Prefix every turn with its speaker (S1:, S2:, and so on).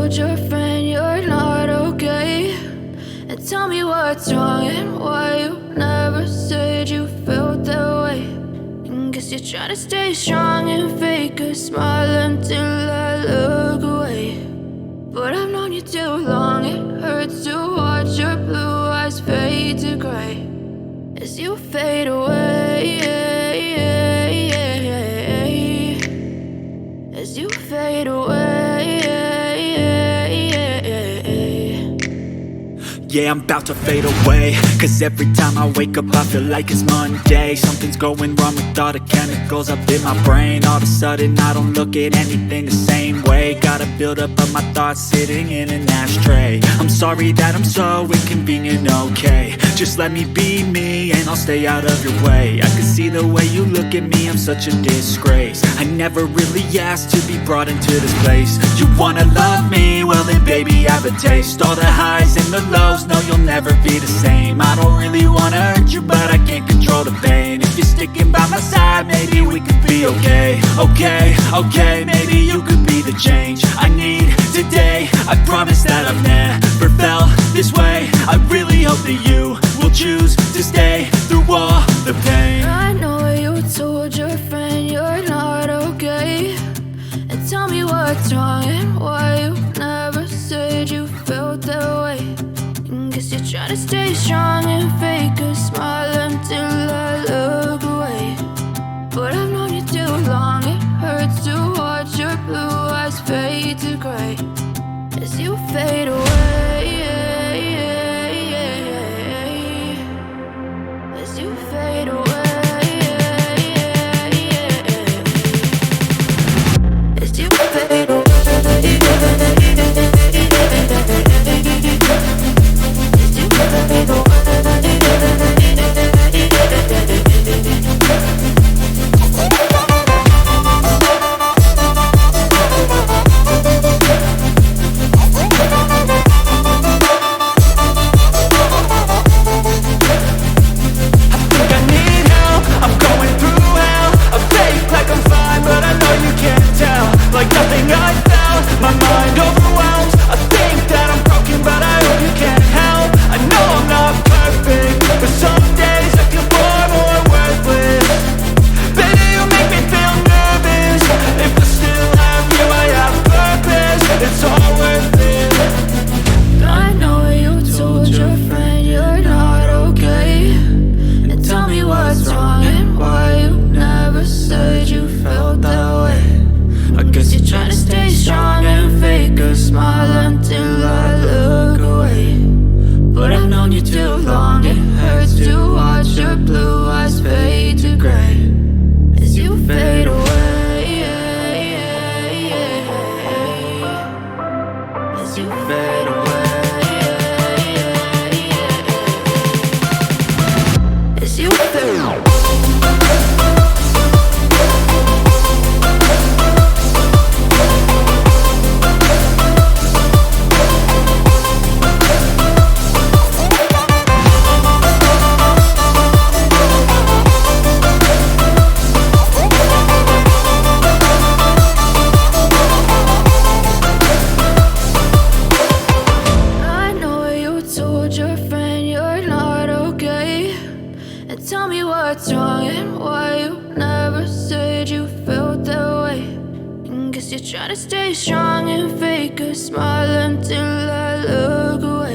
S1: told your friend you're not okay? And tell me what's wrong and why you never said you felt that way. And guess you're trying to stay strong and fake a smile until I look away. But I've known you too long, it hurts to watch your blue eyes fade to gray as you fade away, as you fade away.
S2: Yeah, I'm about to fade away, cause every time I wake up I feel like it's Monday. Something's going wrong with all the chemicals up in my brain. All of a sudden I don't look at anything the same way. Got a buildup of my thoughts sitting in an ashtray. I'm sorry that I'm so inconvenient, okay? Just let me be me and I'll stay out of your way. I can see the way you look at me, I'm such a disgrace. I never really asked to be brought into this place. You wanna love me? Well then baby I have a taste. All the highs and the lows, no you'll never be the same. I don't really wanna hurt you but I can't control the pain. If you're sticking by my side maybe we could be okay. Okay, maybe you could be the change I need today. I promise that I've never felt this way. I really hope that you will choose to stay through all the pain.
S1: I know you told your friend you're not okay. And tell me what's wrong and why you never said you felt that way. And guess you're trying to stay strong and fake a smile until I look away. But I've known you too long, it hurts to watch your blue eyes fade to gray as you fade away, as you fade away, as you fade away. You're trying to stay strong and fake a smile until I look away.